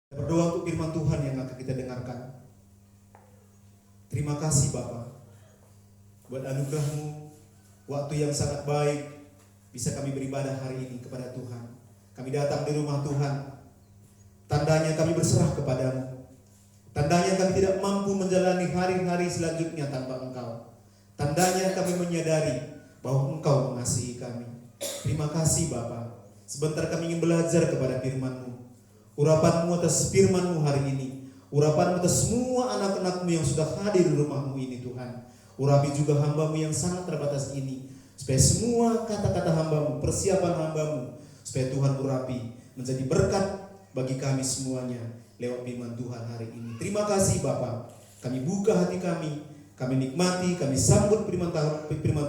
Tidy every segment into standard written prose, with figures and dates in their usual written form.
Berdoa untuk firman Tuhan yang akan kita dengarkan. Terima kasih Bapa buat anugerah-Mu, waktu yang sangat baik bisa kami beribadah hari ini kepada Tuhan. Kami datang di rumah Tuhan, tandanya kami berserah kepadamu. Tandanya kami tidak mampu menjalani hari-hari selanjutnya tanpa Engkau. Tandanya kami menyadari bahwa Engkau mengasihi kami. Terima kasih Bapa. Sebentar kami ingin belajar kepada firman-Mu. Urapan-Mu atas firman-Mu hari ini. Urapan-Mu atas semua anak-anak-Mu yang sudah hadir di rumah-Mu ini Tuhan. Urapi juga hamba-Mu yang sangat terbatas ini. Supaya semua kata-kata hamba-Mu, persiapan hamba-Mu, supaya Tuhan urapi menjadi berkat bagi kami semuanya lewat firman Tuhan hari ini. Terima kasih Bapa. Kami buka hati kami nikmati, kami sambut firman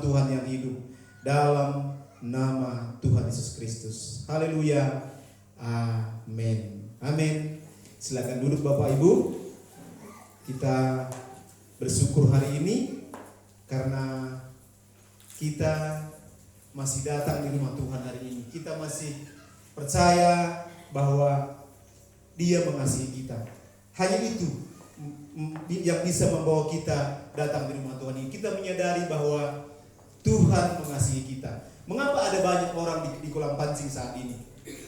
Tuhan yang hidup dalam nama Tuhan Yesus Kristus. Haleluya. Amin. Amin. Silakan duduk Bapak Ibu. Kita bersyukur hari ini karena kita masih datang di rumah Tuhan hari ini. Kita masih percaya bahwa Dia mengasihi kita. Hanya itu yang bisa membawa kita datang di rumah Tuhan ini. Kita menyadari bahwa Tuhan mengasihi kita. Mengapa ada banyak orang di kolam pancing saat ini?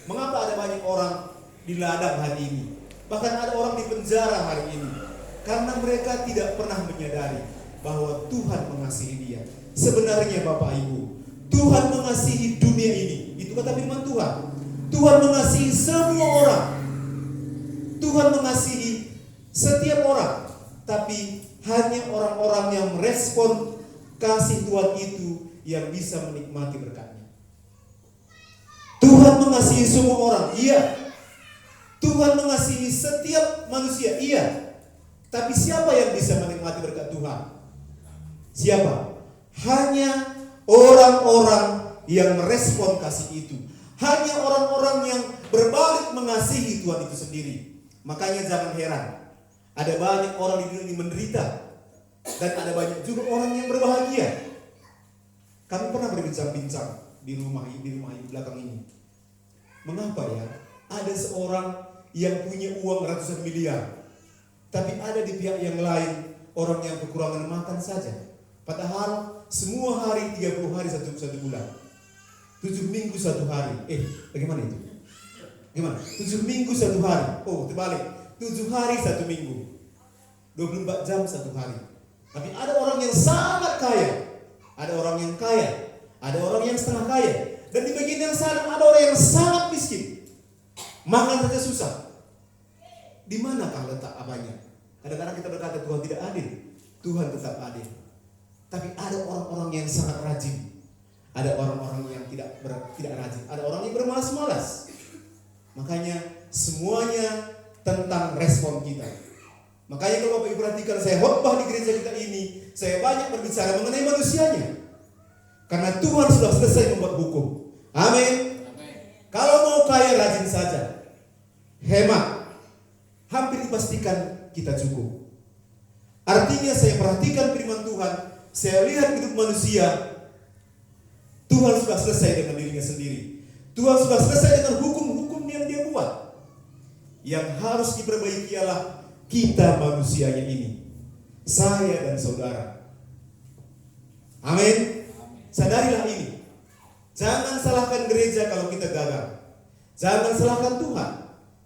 Mengapa ada banyak orang di ladang hari ini? Bahkan ada orang di penjara hari ini. Karena mereka tidak pernah menyadari bahwa Tuhan mengasihi dia. Sebenarnya Bapak Ibu, Tuhan mengasihi dunia ini. Itu kata firman Tuhan. Tuhan mengasihi semua orang. Tuhan mengasihi setiap orang. Tapi hanya orang-orang yang merespon kasih Tuhan itu yang bisa menikmati berkatnya. Tuhan mengasihi semua orang, iya. Tuhan mengasihi setiap manusia, iya. Tapi siapa yang bisa menikmati berkat Tuhan? Siapa? Hanya orang-orang yang merespon kasih itu. Hanya orang-orang yang berbalik mengasihi Tuhan itu sendiri. Makanya jangan heran, ada banyak orang di dunia ini menderita, dan ada banyak juga orang yang berbahagia. Kami pernah berbincang-bincang di rumah belakang ini. Mengapa ya ada seorang yang punya uang ratusan miliar, tapi ada di pihak yang lain orang yang kekurangan makan saja. Padahal semua hari 30 hari satu bulan, 7 minggu 1 hari. Bagaimana itu? Gimana? 7 minggu 1 hari. Oh, terbalik. 7 hari 1 minggu. 24 jam 1 hari. Tapi ada orang yang sangat kaya, ada orang yang kaya, ada orang yang setengah kaya, dan di bagian yang sana ada orang yang sangat miskin. Makan saja susah. Di manakah letak apanya? Kadang-kadang kita berkata Tuhan tidak adil. Tuhan tetap adil. Tapi ada orang-orang yang sangat rajin. Ada orang-orang yang tidak rajin. Ada orang yang bermalas-malas. Makanya semuanya tentang respon kita. Makanya kalau Bapak Ibu perhatikan, saya khotbah di gereja kita ini, saya banyak berbicara mengenai manusianya. Karena Tuhan sudah selesai membuat hukum. Amin. Kalau mau kaya rajin saja, hemat, hampir dipastikan kita cukup. Artinya saya perhatikan firman Tuhan, saya lihat hidup manusia, Tuhan sudah selesai dengan dirinya sendiri. Tuhan sudah selesai dengan hukum-hukum yang Dia buat. Yang harus diperbaiki ialah kita manusianya ini, saya dan saudara. Amin. Sadarilah ini. Jangan salahkan gereja kalau kita gagal. Jangan salahkan Tuhan.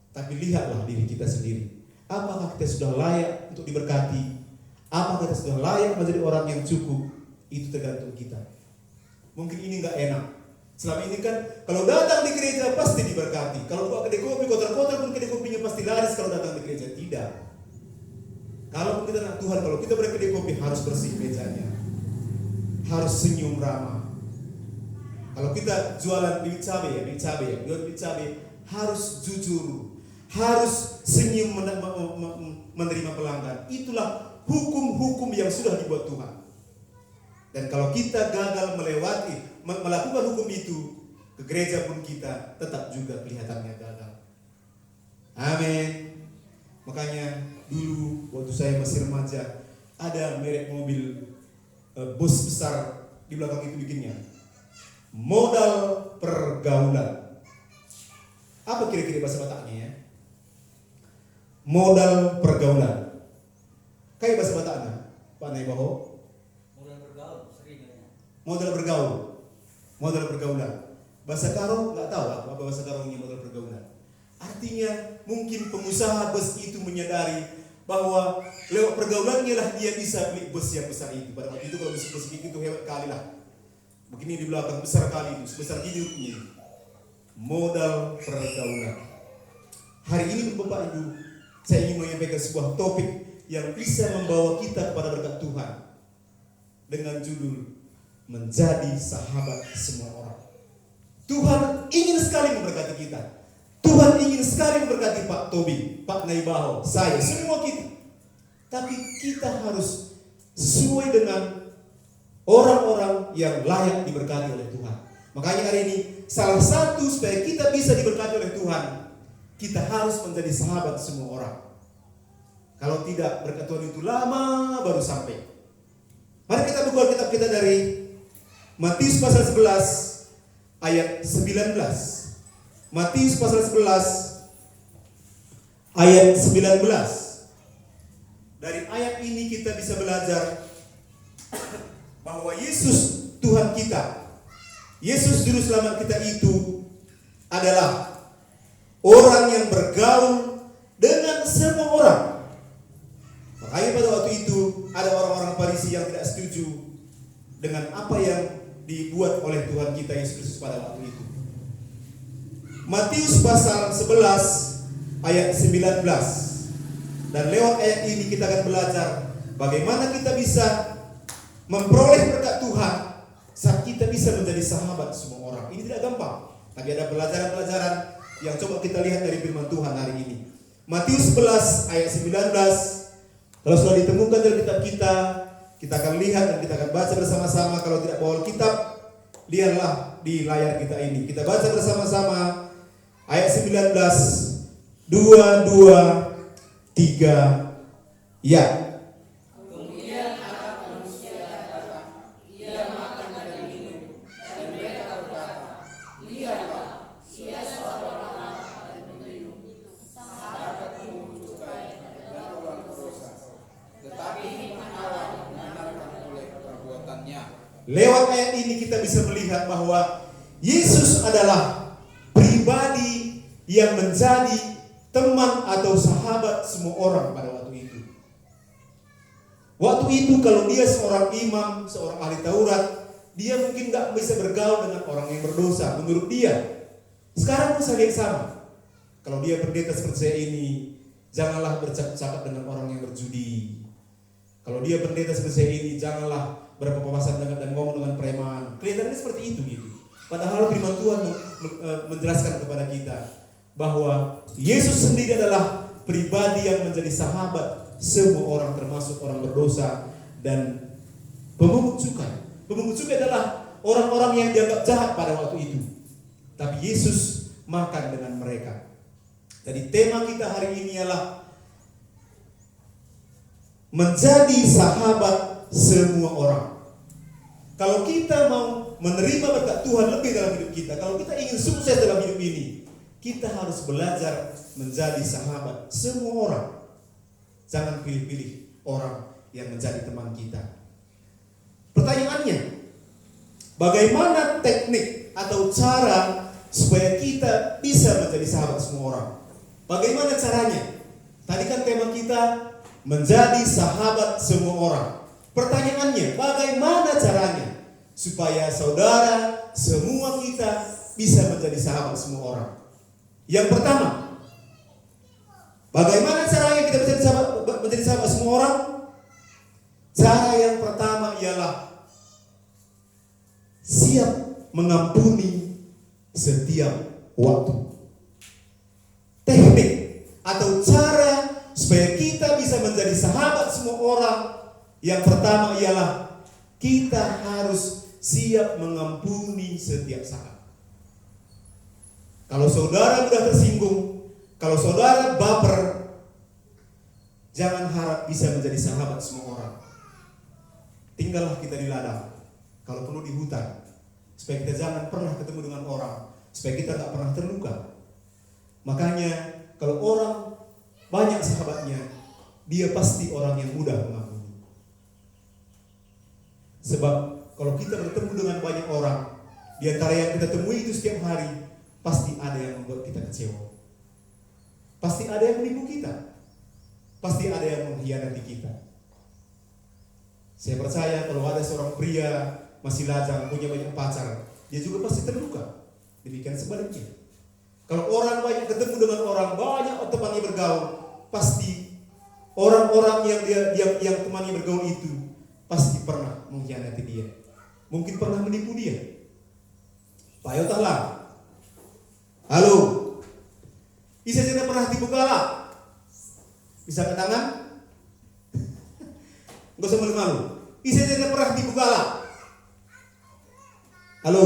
Tapi lihatlah diri kita sendiri. Apakah kita sudah layak untuk diberkati? Apakah kita sudah layak menjadi orang yang cukup? Itu tergantung kita. Mungkin ini gak enak. Selama ini kan kalau datang di gereja pasti diberkati. Kalau bawa kedai kopi kotor-kotor pun kedai kopinya pasti laris kalau datang di gereja. Tidak. Kalau kita nak Tuhan, kalau kita berkedai kopi harus bersih mejanya. Harus senyum ramah. Kalau kita jualan bibit cabai harus jujur, harus senyum menerima pelanggan. Itulah hukum-hukum yang sudah dibuat Tuhan. Dan kalau kita gagal melakukan hukum itu, ke gereja pun kita tetap juga kelihatannya gagal. Amin. Makanya dulu waktu saya masih remaja, ada merek mobil bus besar di belakang itu bikinnya. Modal pergaulan. Apa kira-kira bahasa Bataknya ya? modal pergaulan. Kayak bahasa Batakna, Pak Naibaho. Modal bergaul, sering ya. Modal bergaul, modal pergaulan. Bahasa Karo nggak tahu apa bahasa Karonya modal pergaulan. Artinya mungkin pengusaha bus itu menyadari bahwa lewat pergaulannya lah dia bisa beli bus yang besar itu. Pada waktu itu kalau bus itu hebat kali lah. Begini di belakang besar kali itu, sebesar hidupnya. Modal pergaulan. Hari ini Bapak Ibu, saya ingin menyampaikan sebuah topik yang bisa membawa kita kepada berkat Tuhan dengan judul menjadi sahabat semua orang. Tuhan ingin sekali memberkati kita. Tuhan ingin sekali memberkati Pak Tobi, Pak Naibaho, saya, semua kita. Tapi kita harus sesuai dengan orang-orang yang layak diberkati oleh Tuhan. Makanya hari ini salah satu supaya kita bisa diberkati oleh Tuhan, kita harus menjadi sahabat semua orang. Kalau tidak, berkat Tuhan itu lama baru sampai. Mari kita buka kitab kita dari Matius pasal 11 ayat 19. Matius pasal 11 ayat 19. Dari ayat ini kita bisa belajar bahwa Yesus Tuhan kita, Yesus Juru Selamat kita itu adalah orang yang bergaul dengan semua orang. Makanya pada waktu itu ada orang-orang Farisi yang tidak setuju dengan apa yang dibuat oleh Tuhan kita Yesus Kristus pada waktu itu. Matius pasal 11 ayat 19. Dan lewat ayat ini kita akan belajar bagaimana kita bisa memperoleh berkat Tuhan saat kita bisa menjadi sahabat semua orang. Ini tidak gampang, tapi ada pelajaran-pelajaran yang coba kita lihat dari firman Tuhan hari ini. Matius 11 ayat 19. Kalau sudah ditemukan dalam kitab kita akan lihat dan kita akan baca bersama-sama. Kalau tidak bawa kitab, lihatlah di layar kita ini. Kita baca bersama-sama ayat 19. 2, 2, 3, ya. Kemudian anak manusia datang, ia makan dan minum, dan mereka berkata, lihatlah, ia seorang anak dan peminum, sahabat pungut cukai dan orang berdosa. Tetapi firman Allah membenarkan oleh perbuatannya. Lewat ayat ini kita bisa melihat bahwa Yesus adalah pribadi yang menjadi teman atau sahabat semua orang pada waktu itu. Waktu itu kalau dia seorang imam, seorang ahli Taurat, dia mungkin gak bisa bergaul dengan orang yang berdosa menurut dia. Sekarang pun saya lihat sama. Kalau dia pendeta seperti saya ini, janganlah bercakap dengan orang yang berjudi. Kalau dia pendeta seperti saya ini, janganlah berpapasan dengan dan ngomong dengan preman. Kelihatannya seperti itu gitu. Padahal firman Tuhan menjelaskan kepada kita bahwa Yesus sendiri adalah pribadi yang menjadi sahabat semua orang, termasuk orang berdosa dan pemungut cukai. Pemungut cukai adalah orang-orang yang dianggap jahat pada waktu itu. Tapi Yesus makan dengan mereka. Jadi tema kita hari ini adalah menjadi sahabat semua orang. Kalau kita mau menerima berkat Tuhan lebih dalam hidup kita, kalau kita ingin sukses dalam hidup ini, kita harus belajar menjadi sahabat semua orang. Jangan pilih-pilih orang yang menjadi teman kita. Pertanyaannya, bagaimana teknik atau cara supaya kita bisa menjadi sahabat semua orang? Bagaimana caranya? Tadi kan tema kita menjadi sahabat semua orang. Pertanyaannya, bagaimana caranya supaya saudara semua kita bisa menjadi sahabat semua orang? Yang pertama, bagaimana caranya kita menjadi sahabat semua orang? Cara yang pertama ialah siap mengampuni setiap waktu. Teknik atau cara supaya kita bisa menjadi sahabat semua orang, yang pertama ialah kita harus siap mengampuni setiap saat. Kalau saudara mudah tersinggung, kalau saudara baper, jangan harap bisa menjadi sahabat semua orang. Tinggallah kita di ladang, kalau perlu di hutan, supaya kita jangan pernah ketemu dengan orang, supaya kita tak pernah terluka. Makanya kalau orang banyak sahabatnya, dia pasti orang yang mudah mengampuni. Sebab kalau kita bertemu dengan banyak orang, di antara yang kita temui itu setiap hari, pasti ada yang membuat kita kecewa. Pasti ada yang menipu kita. Pasti ada yang mengkhianati kita. Saya percaya kalau ada seorang pria masih lajang, punya banyak pacar, dia juga pasti terluka. Demikian sebaliknya. Kalau orang banyak ketemu dengan orang, banyak temannya bergaul, pasti orang-orang yang temannya bergaul itu pasti pernah mengkhianati dia. Mungkin pernah menipu dia. Pak Yotahlah. Halo. Isa tidak pernah tipu kala. Bisa ke tangan? Enggak usah malu-malu. Isa tidak pernah tipu kala. Halo.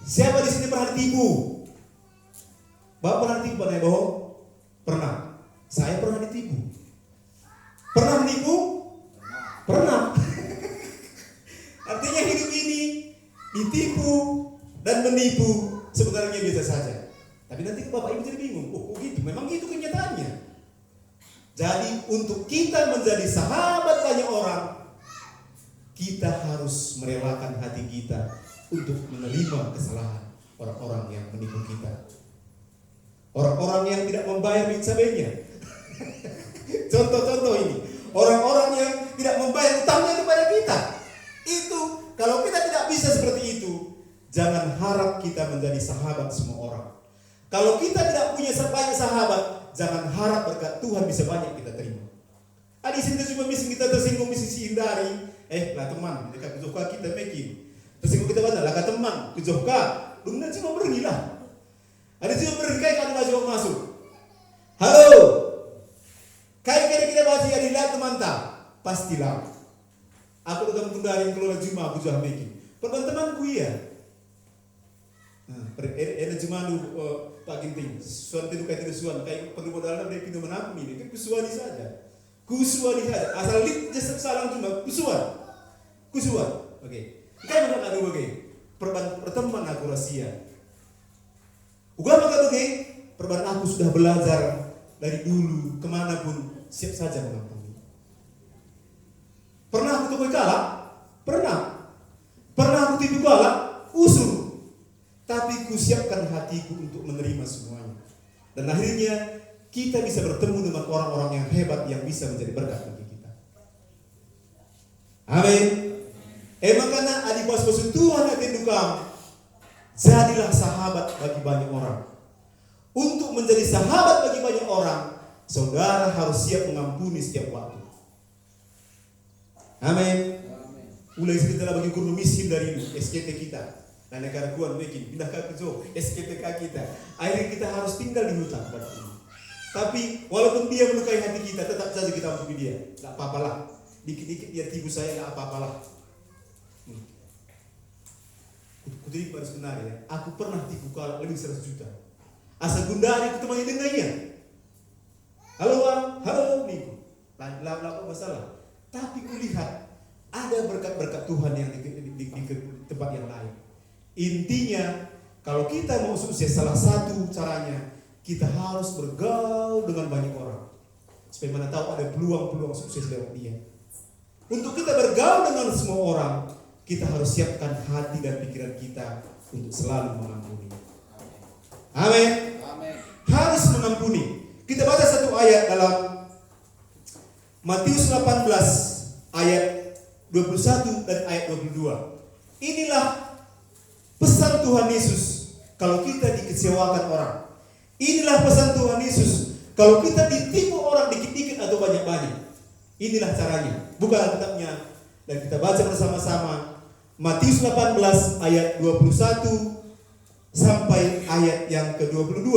Siapa di sini pernah ditipu? Bapak pernah ditipu, pernah bohong? Pernah. Saya pernah ditipu. Pernah menipu? Pernah. Artinya hidup ini ditipu dan menipu sebenarnya biasa saja. Tapi nanti Bapak Ibu jadi bingung. Oh gitu, memang itu kenyataannya. Jadi untuk kita menjadi sahabat banyak orang, kita harus merelakan hati kita untuk menerima kesalahan orang-orang yang menipu kita. Orang-orang yang tidak membayar duit cabenya. Contoh-contoh ini. Orang-orang yang tidak membayar utangnya kepada kita. Itu, kalau kita tidak bisa seperti itu, jangan harap kita menjadi sahabat semua orang. Kalau kita tidak punya banyak sahabat, jangan harap berkat Tuhan bisa banyak kita terima. Di sini cuma misi kita tersinggung, misi hindari. Lah teman, dekat kujohka kita mekin. Tersinggung kita mana? Lah teman, kujohka. Lumna cuma berilah. Ada cuma beri kayak kan masuk. Halo. Kayak kira-kira bahasa yang dilihat teman tak? Pastilah. Aku udah mengundahin keluar Juma, aku jual mekin. Teman-temanku ya. Ada Juma Pak Ginting. Suan itu kayak tidak suan. Kayak perlu modalnya dari pintu menapun ini. Kusuani saja. Asal lip jasad salang cuma kusuan. Oke. Kayak mana ada oke. Pertemuan aku rahasia. Uga maka oke. Perban aku sudah belajar dari dulu kemanapun siap saja mengampuni. Pernah aku tukui kalah? Pernah. Pernah aku tipu kalah? Usul. Tapi ku siapkan hatiku untuk menerima semuanya. Dan akhirnya kita bisa bertemu dengan orang-orang yang hebat yang bisa menjadi berkat bagi kita. Amin. Makanya adi bos-bos Tuhan akan dukam. Jadilah sahabat bagi banyak orang. Untuk menjadi sahabat bagi banyak orang, saudara harus siap mengampuni setiap waktu. Amin. Mulai sekitar bagi guru miskin dari SKT kita. Dan negara kuat bikin pindah ke jauh SKTK kita. Akhirnya kita harus tinggal di hutan pada ini. Tapi walaupun dia melukai hati kita, tetap saja kita ampuni dia. Gak apa-apalah. Dikit-dikit dia tipu saya, gak apa-apalah. Kutip pada sebenarnya, aku pernah tipu kalah lebih 100 juta. Asal gundari aku temannya dengannya. Halo bang, halo nih. Lalu masalah. Tapi kulihat ada berkat-berkat Tuhan yang di tempat yang lain. Intinya, kalau kita mau sukses, salah satu caranya kita harus bergaul dengan banyak orang. Supaya mana tahu ada peluang-peluang sukses lewat dia. Untuk kita bergaul dengan semua orang, kita harus siapkan hati dan pikiran kita untuk selalu mengampuni. Amin. Harus mengampuni. Kita baca satu ayat dalam Matius 18 ayat 21 dan ayat 22. Inilah pesan Tuhan Yesus kalau kita dikecewakan orang. Inilah pesan Tuhan Yesus kalau kita ditipu orang dikit-dikit atau banyak-banyak. Inilah caranya. Buka Alkitabnya dan kita baca bersama-sama Matius 18 ayat 21 sampai ayat yang ke-22.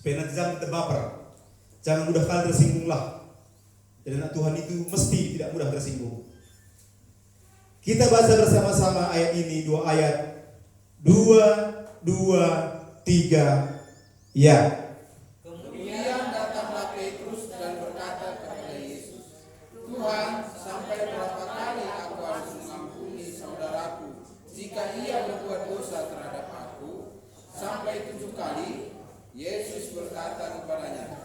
Supaya nanti jangan kita baper. Jangan mudah kali tersinggunglah. Dan anak Tuhan itu mesti tidak mudah tersinggung. Kita baca bersama-sama ayat ini, 2 ayat. 2, 3, ya. Kemudian datanglah Petrus dan berkata kepada Yesus, Tuhan, sampai berapa kali aku harus mengampuni saudaraku jika ia berbuat dosa terhadap aku? Sampai 7 kali? Yesus berkata kepadanya,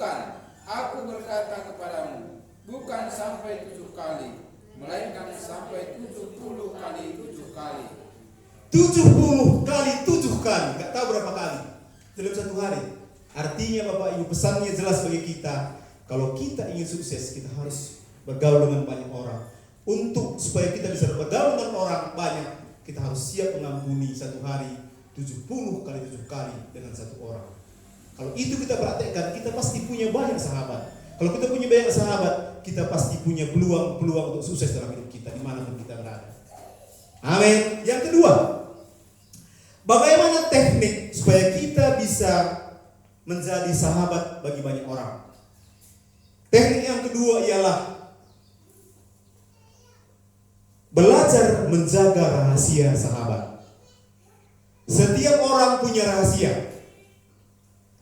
Bukan, aku berkata kepadamu, bukan sampai 7 kali, melainkan sampai 70 kali 7 kali. 70 kali 7 kali, gak tahu berapa kali dalam satu hari. Artinya Bapak Ibu, pesannya jelas bagi kita. Kalau kita ingin sukses, kita harus bergaul dengan banyak orang. Supaya kita bisa bergaul dengan orang banyak, kita harus siap mengampuni satu hari 70 kali 7 kali dengan satu orang. Kalau itu kita praktekkan, kita pasti punya banyak sahabat. Kalau kita punya banyak sahabat, kita pasti punya peluang untuk sukses dalam hidup kita dimanapun kita berada. Amin. Yang kedua, bagaimana teknik supaya kita bisa menjadi sahabat bagi banyak orang? Teknik yang kedua ialah belajar menjaga rahasia sahabat. Setiap orang punya rahasia.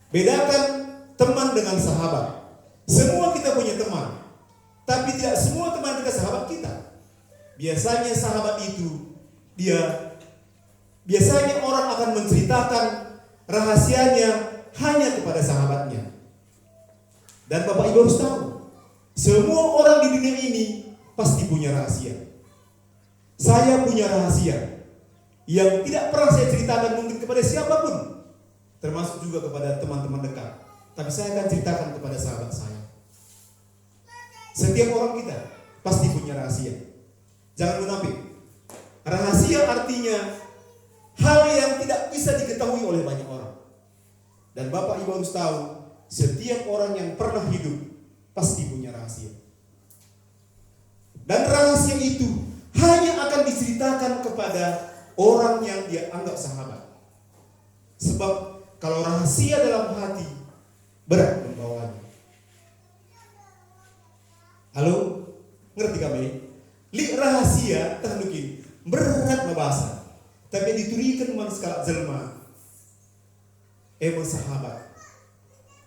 Bedakan teman dengan sahabat. Semua kita punya teman, tapi tidak semua teman kita sahabat kita. Biasanya sahabat itu biasanya orang akan menceritakan rahasianya hanya kepada sahabatnya. Dan Bapak Ibu harus tahu, semua orang di dunia ini pasti punya rahasia. Saya punya rahasia yang tidak pernah saya ceritakan mungkin kepada siapapun, termasuk juga kepada teman-teman dekat. Tapi saya akan ceritakan kepada sahabat saya. Setiap orang kita pasti punya rahasia. Jangan munafik. Rahasia artinya hal yang tidak bisa diketahui oleh banyak orang. Dan Bapak Ibu harus tahu, setiap orang yang pernah hidup pasti punya rahasia. Dan rahasia itu hanya akan diceritakan kepada orang yang dia anggap sahabat. Sebab kalau rahasia dalam hati, berat membawanya. Halo? Ngerti kami? Lik rahasia tahnukin berat membahasa. Tapi diturikan man skala jelma. Sahabat.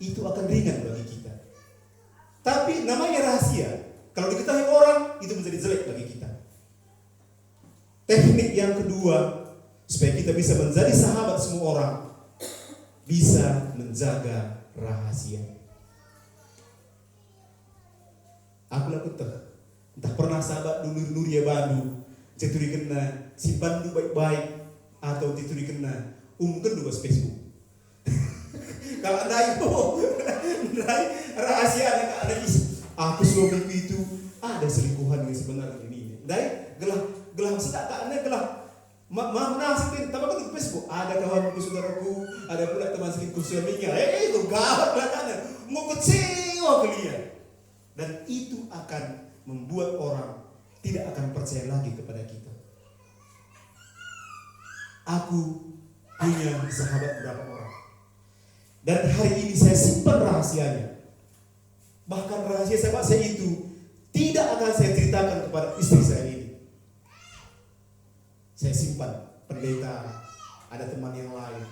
Itu akan ringan bagi kita. Tapi namanya rahasia. Kalau diketahui orang, itu menjadi jelek bagi kita. Teknik yang kedua, supaya kita bisa menjadi sahabat semua orang, bisa menjaga rahasia. Aku lakukan entah pernah sahabat dulu ya bandu, ceturi kena simpan dulu baik-baik atau ceturi kena umumkan dulu Facebook. Kalau anda rahasia ada aku suami itu ada selingkuhan yang sebenarnya ini. Dai gelah sedak tak anda gelah mana sih tambah di Facebook ada kawanku saudaraku, ada pula teman selingkuh suaminya. Itu gawat belakangnya mau kecewa kalian. Dan itu akan membuat orang tidak akan percaya lagi kepada kita. Aku punya sahabat berapa orang. Dan hari ini saya simpan rahasianya. Bahkan rahasia sahabat saya itu tidak akan saya ceritakan kepada istri saya ini. Saya simpan. Pendeta, ada teman yang lain.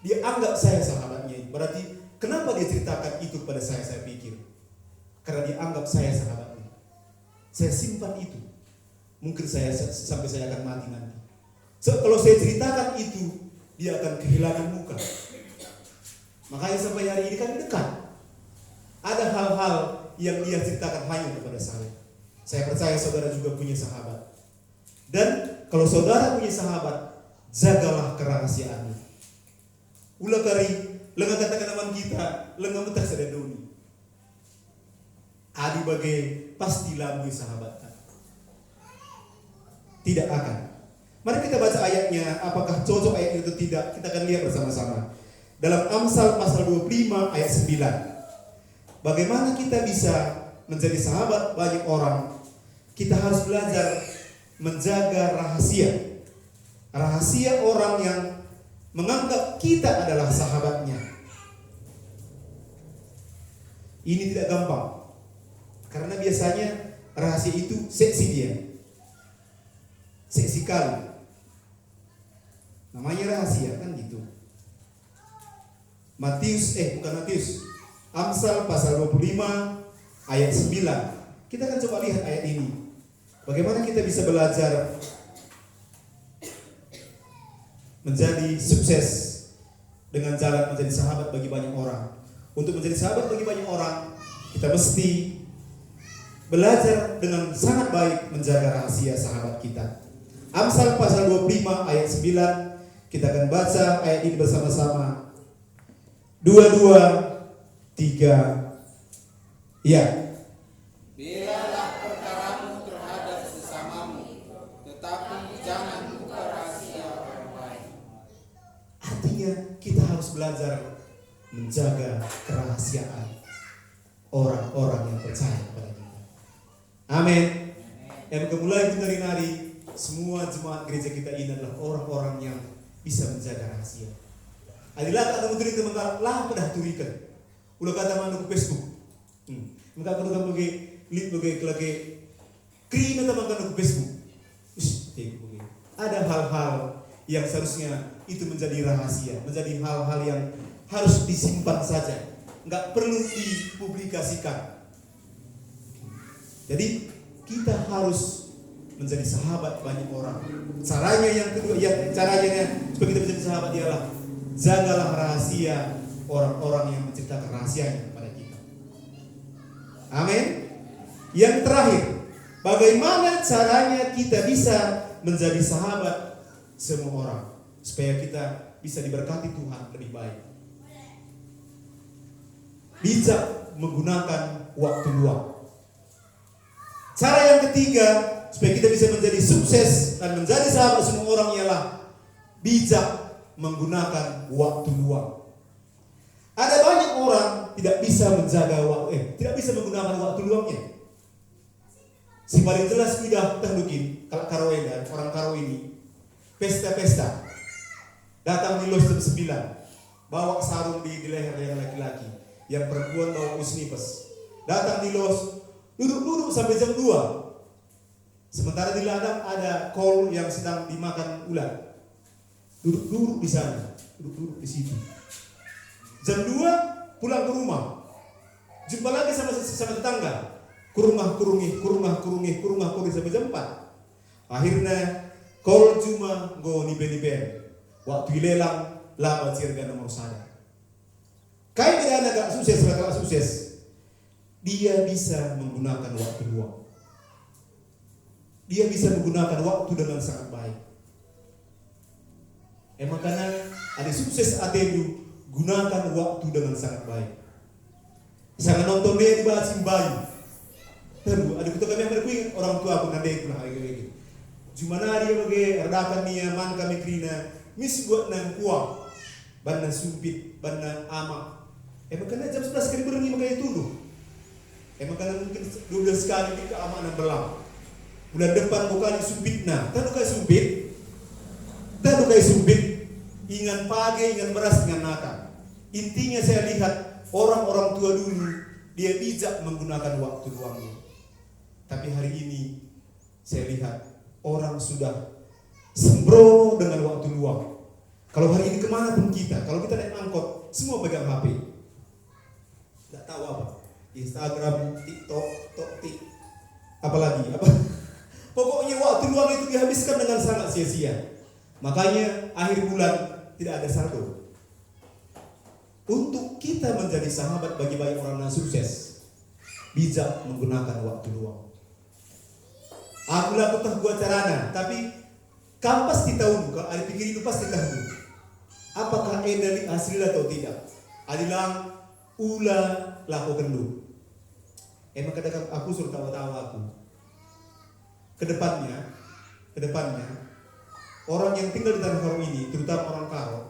Dia anggap saya sahabatnya. Berarti kenapa dia ceritakan itu kepada saya? Saya pikir karena dia anggap saya sahabatnya. Saya simpan itu. Mungkin sampai saya akan mati nanti. So, kalau saya ceritakan itu, dia akan kehilangan muka. Makanya sampai hari ini kami dekat. Ada hal-hal yang dia ceritakan hanya kepada saya. Saya percaya saudara juga punya sahabat. Dan kalau saudara punya sahabat, jagalah kerahasiaanmu. Ulah kari, lengan katakan teman kita, lengan mentah sedadoni. Adi bagai pasti lamui sahabat. Tidak akan. Mari kita baca ayatnya, apakah cocok ayat itu tidak? Kita akan lihat bersama-sama. Dalam Amsal pasal 25 ayat 9. Bagaimana kita bisa menjadi sahabat banyak orang? Kita harus belajar menjaga rahasia. Rahasia orang yang menganggap kita adalah sahabatnya. Ini tidak gampang. Karena biasanya rahasia itu seksi dia. Seksi kali. Namanya rahasia kan gitu. Amsal pasal 25 ayat 9. Kita akan coba lihat ayat ini. Bagaimana kita bisa belajar menjadi sukses dengan jalan menjadi sahabat bagi banyak orang. Untuk menjadi sahabat bagi banyak orang, kita mesti belajar dengan sangat baik menjaga rahasia sahabat kita. Amsal pasal 25 ayat 9, kita akan baca ayat ini bersama-sama. 2, 3, ya. Belalah perkaramu terhadap sesamamu, tetapi jangan buka rahasia orang lain. Artinya kita harus belajar menjaga kerahasiaan orang-orang yang percaya kepada kita. Amin. Yang mulai dari hari semua jemaat gereja kita ini adalah orang-orang yang bisa menjaga rahasia. Adilah kata menteri teman-teman lah pada turikan. Ulah kata mana ke Facebook. Maka aku kan bagi link bagi kelagi krim teman-teman ke Facebook. Ada hal-hal yang seharusnya itu menjadi rahasia, menjadi hal-hal yang harus disimpan saja, nggak perlu dipublikasikan. Jadi kita harus menjadi sahabat banyak orang. Caranya yang kedua, caranya supaya kita menjadi sahabat ialah jagalah rahasia orang-orang yang menceritakan rahasianya kepada kita. Amin. Yang terakhir, bagaimana caranya kita bisa menjadi sahabat semua orang supaya kita bisa diberkati Tuhan lebih baik? Bijak menggunakan waktu luang. Cara yang ketiga supaya kita bisa menjadi sukses dan menjadi sahabat semua orang ialah bijak menggunakan waktu luang. Ada banyak orang tidak bisa menjaga waktu, tidak bisa menggunakan waktu luangnya. Si paling jelas sudah terlukin kalau Karawedan, orang Karo ini pesta-pesta. Datang di los jam 9, bawa sarung di leher yang laki-laki, yang perempuan bawa usnipes. Datang di los, duduk-duduk sampai jam 2. Sementara di ladang ada kol yang sedang dimakan ular. Duduk-duduk di sana, duduk-duduk di situ. Jam 2 pulang ke rumah. Jumpa lagi sama tetangga. Kurungah-kurungi sampai jam 4. Akhirnya kol cuma go niben-niben. Waktu lelang laba cirga nomor 1. Kayak tidak ada gak sukses, gak sukses. Dia bisa menggunakan waktu luang. Dia bisa menggunakan waktu dengan sangat baik. Makanya ada sukses atenu gunakan waktu dengan sangat baik. Sangat nonton dia di bawah bayi. Terus ada kita kami yang berkuing orang tua aku nanti itu lah gitu. Jumana dia bagi redakan dia man kami krina mis buat nang kuah, ban sumpit, ban amak. Makanya jam 11 kali berengi makanya tunduk. Makanya mungkin 12 kali ke amak nang belang. Bulan depan bukan sumpitna, tadu kai sumpit, ingan pagi, ingan beras, ingan naka. Intinya saya lihat orang-orang tua dulu dia bijak menggunakan waktu luangnya. Tapi hari ini saya lihat orang sudah sembrono dengan waktu luang. Kalau hari ini kemana pun kita, kalau kita naik angkot, semua pegang HP. Tidak tahu apa, Instagram, TikTok, apalagi apa. Pokoknya waktu luang itu dihabiskan dengan sangat sia-sia. Makanya akhir bulan tidak ada saldo. Untuk kita menjadi sahabat bagi banyak orang yang sukses, bijak menggunakan waktu luang. Aku lakukan buat carana, tapi kamu pasti tahu, kalau ada pikir itu pasti tahu. Apakah ini hasil atau tidak? Adilang ulah lakukan dulu. Kadang aku suruh tawa-tawa aku. Kedepannya, orang yang tinggal di tanah Karo ini, terutama orang Karo,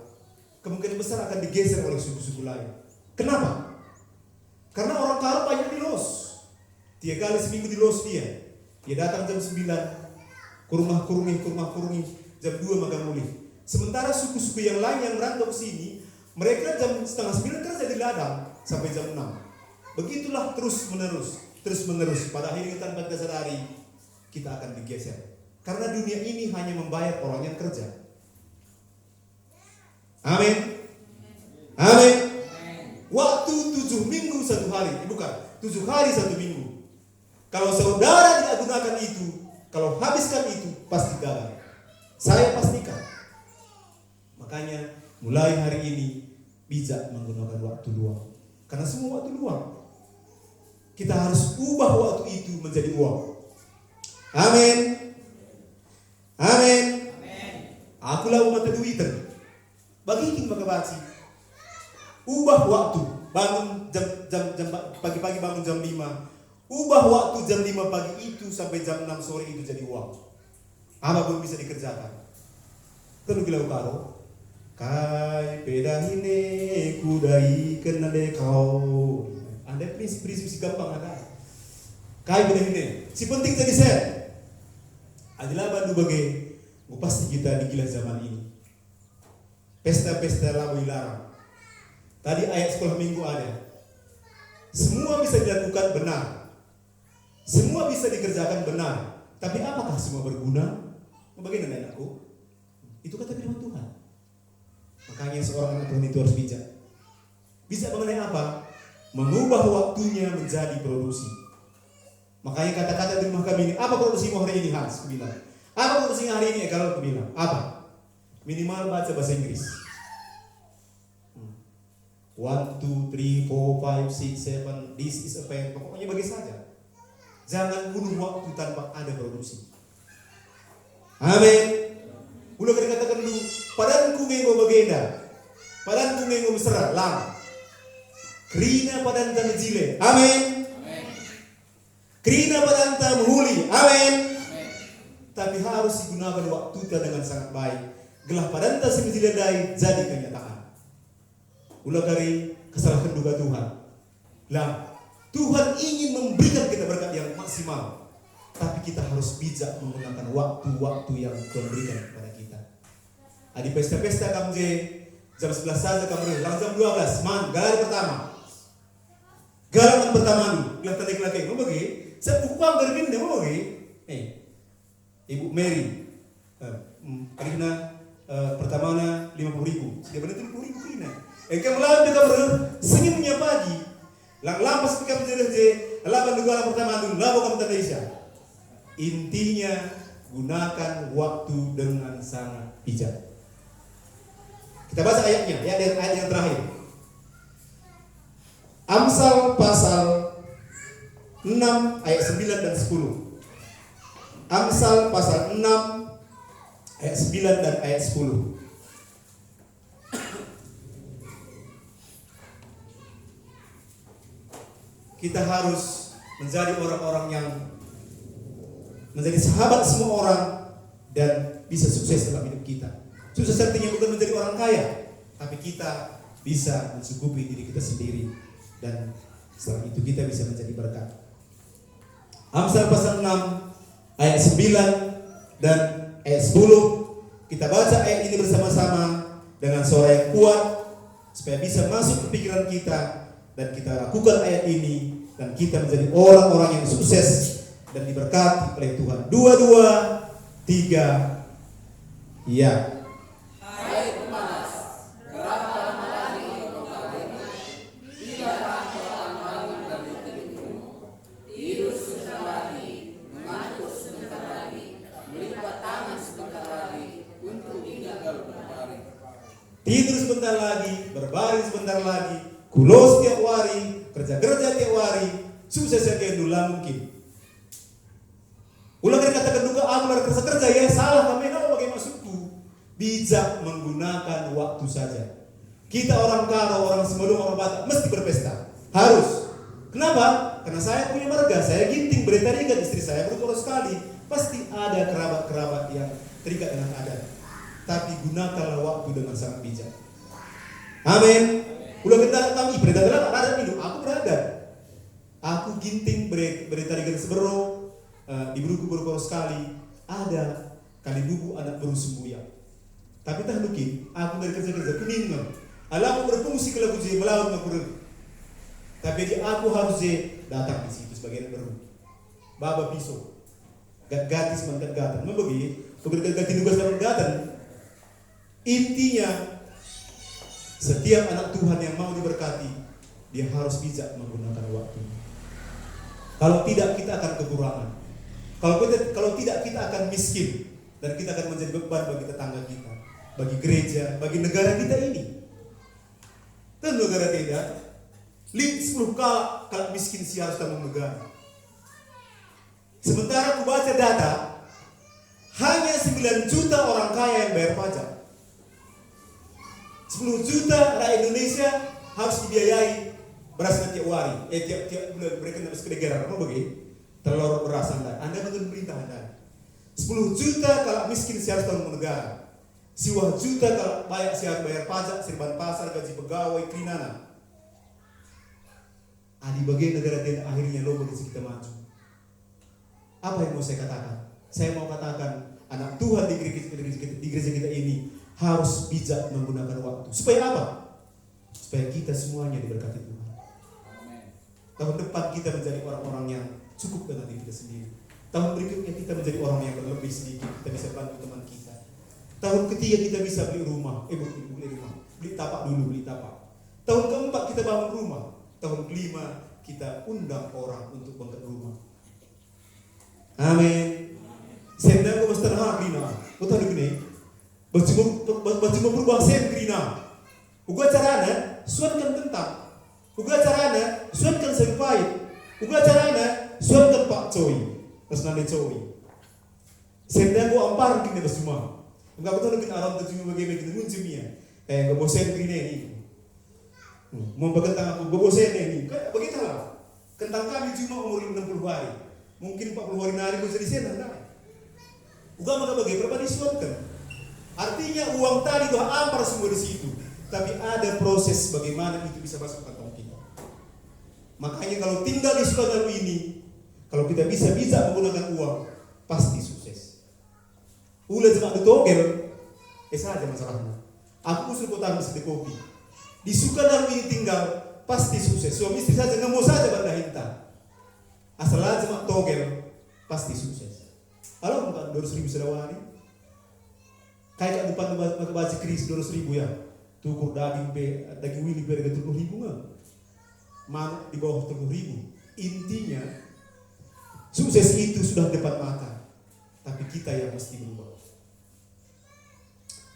kemungkinan besar akan digeser oleh suku-suku lain. Kenapa? Karena orang Karo banyak di los. 3 kali seminggu di los dia. Dia datang jam 9, kurumah kurungi, jam 2 magang mulih. Sementara suku-suku yang lain yang merantau ke sini, mereka jam setengah 9 kerja di ladang sampai jam 6. Begitulah terus menerus. Pada akhirnya tanpa kita sadari, kita akan digeser. Karena dunia ini hanya membayar orang yang kerja. Amin. Waktu 7 minggu 1 hari, bukan 7 hari 1 minggu. Kalau saudara tidak gunakan itu, kalau habiskan itu, pasti gagal. Saya pastikan. Makanya mulai hari ini bijak menggunakan waktu luang. Karena semua waktu luang. Kita harus ubah waktu itu menjadi uang. Amin. Amin. Akulah umat Twitter. Bagikin maka baci. Ubah waktu. Bangun jam pagi-pagi bangun jam 5. Ubah waktu jam 5 pagi itu sampai jam 6 sore itu jadi uang. Apapun bisa dikerjakan. Terus gilau karo. Kai pedahine kudai kenale kau. Ada prinsip-prinsip gampang ada. Kai pedahine. Si penting jadi set. Adalah bandu bagai. Pasti kita digila zaman ini. Pesta-pesta labu dilarang. Tadi ayat sekolah minggu ada. Semua bisa dilakukan benar. Semua bisa dikerjakan benar. Tapi apakah semua berguna? Bagaimana anakku? Itu kata firman Tuhan. Makanya seorang anak Tuhan itu harus bijak. Bijak mengenai apa? Mengubah waktunya menjadi produksi. Makanya kata-kata di rumah kami ini, apa produksimu hari ini Hans? Aku bilang. Apa produksinya hari ini? Kalau aku bilang, apa? Minimal baca bahasa Inggris. 1, 2, 3, 4, 5, 6, 7. This is a pen. Pokoknya bagi saja. Jangan bunuh waktu tanpa ada produksi. Amin. Udah katakan dulu, padanku mengo bagenda, padanku mengo mesra, lang. Krina padanta menjile, amin. Krina padanta menghuli, amin. Tapi harus digunakan waktu kita dengan sangat baik. Gelah padanta semijile dai jadi kenyataan. Ulah kari kesalahan duga Tuhan. Lah, Tuhan ingin memberikan kita berkat yang maksimal. Tapi kita harus bijak menggunakan waktu-waktu yang Tuhan berikan kepada kita. Di pesta-pesta kamu jam 11 saja kamu langsung jam 12. Man, galan pertama. Galangan pertama dulu. Gelar tadi laki. Mau bagi? Saya bukan berbeda mau bagi. Ibu Mary. Karena pertamanya 50.000. Sudah benar 50.000 kena. Kamu lawan kita senyumnya pagi. Lampas kita menjadi lapan galan pertama dulu. Lalu kamu tanda Isya. Intinya gunakan waktu dengan sangat bijak. Kita baca ayatnya, ayat yang terakhir. Amsal pasal 6 ayat 9 dan 10. Amsal pasal 6 ayat 9 dan ayat 10. Kita harus menjadi orang-orang yang menjadi sahabat semua orang dan bisa sukses dalam hidup kita. Sukses artinya bukan menjadi orang kaya, tapi kita bisa mencukupi diri kita sendiri dan setelah itu kita bisa menjadi berkat. Amsal pasal 6 ayat 9 dan ayat 10. Kita baca ayat ini bersama-sama dengan suara yang kuat supaya bisa masuk ke pikiran kita dan kita lakukan ayat ini dan kita menjadi orang-orang yang sukses dan diberkati oleh Tuhan. 2, 2, 3. Ya. Hai pemalas, berapa lama lagi engkau berkabung? Tidakkah kau akan bangun dari tidurmu? Tidur sebentar lagi, mengantuk sebentar lagi, melipat tangan sebentar lagi untuk tinggal berbaring. Tidur sebentar lagi, berbaring sebentar lagi, kulos tiap hari, kerja-kerja tiap hari, sukses yang dulu mungkin. Ulang katakan juga aku lari kerja ya salah kami bagaimana maksudku. Bijak menggunakan waktu saja. Kita orang Karo, orang Semelung, orang Batak mesti berpesta. Harus. Kenapa? Karena saya punya marga, saya ginting bertarikan istri saya berkurang sekali. Pasti ada kerabat-kerabat yang terikat dengan adat. Tapi gunakanlah waktu dengan sangat bijak. Amin. Ulang kita kami berdalam adat itu. Aku beradat. Aku ginting bertarikan sebero. Di Beruku berkorong sekali ada kali bubu anak baru sembuhyang. Tapi tak mungkin aku dari kerja kuning alamu berfungsi kalau aku jadi melawan aku. Tapi aku harus datang di situ sebagai anak baru. Baba pisau, gatis mantan gatan, membagi pekerjaan tugas dalam gatan. Intinya setiap anak Tuhan yang mau diberkati dia harus bijak menggunakan waktu. Kalau tidak kita akan kekurangan. Kalau tidak kita akan miskin dan kita akan menjadi beban bagi tetangga kita, bagi gereja, bagi negara kita ini. Dan negara tidak Link 10 kali kalau miskin si harus tanggung negara. Sementara aku baca data, hanya 9 juta orang kaya yang bayar pajak. 10 juta rakyat Indonesia harus dibiayai beras tiap hari. Tiap bulan mereka harus ke negara. Apa begini? Telur beras Anda bantu pemerintah Anda. 10 juta kalau miskin si harus tanggung negara. 10 juta kalau banyak si harus bayar pajak, serban pasar, gaji pegawai, kerinana. Di bagian negara dia akhirnya lobo di kita maju. Apa yang mau saya katakan? Saya mau katakan anak Tuhan di gereja kita ini harus bijak menggunakan waktu. Supaya apa? Supaya kita semuanya diberkati Tuhan. Tahun depan kita menjadi orang-orang yang cukup dengan diri kita sendiri. Tahun berikutnya kita menjadi orang yang berlebih sedikit. Kita bisa bantu teman kita. Tahun ketiga kita bisa beli rumah. Beli tapak dulu, beli tapak. Tahun keempat kita bangun rumah. Tahun kelima kita undang orang untuk bangun rumah. Amin. Senda ko basta nakakina. Buta gini. Bacuma berubah sen grina. Uga carana suatkan tentang. Uga carana suatkan sempait. Uga carana suatkan pak coy. Terus nade coy. Senda ko ampar gini bacuma. Uga betul gini alam terjuma bagaimana gini muncimia. Gak bosen grina ini. Mau berkentang aku bosen ini. Begitulah. Kentang kami cuma umur 60 hari. Mungkin 40 hari nari bisa disena. Uga mana bagi berapa disuatkan. Artinya uang tadi itu ampar semua di situ. Tapi ada proses bagaimana itu bisa masuk kantong kita. Makanya kalau tinggal di Sukadaru ini, kalau kita bisa menggunakan uang, pasti sukses. Ulah cuma ditogel, saja masalahnya. Aku usul kota mesin kopi. Di Sukadaru ini tinggal, pasti sukses. Suami istri saja nggak mau saja benda hinta. Asal aja cuma togel, pasti sukses. Kalau bukan 200.000 sedawani, kayak depan baca kris 200.000 ya. Tukur daging wili harga 30.000 nggak? Mana di bawah 30.000. Intinya sukses itu sudah depan mata, tapi kita yang mesti berubah.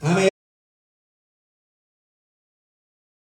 Amin.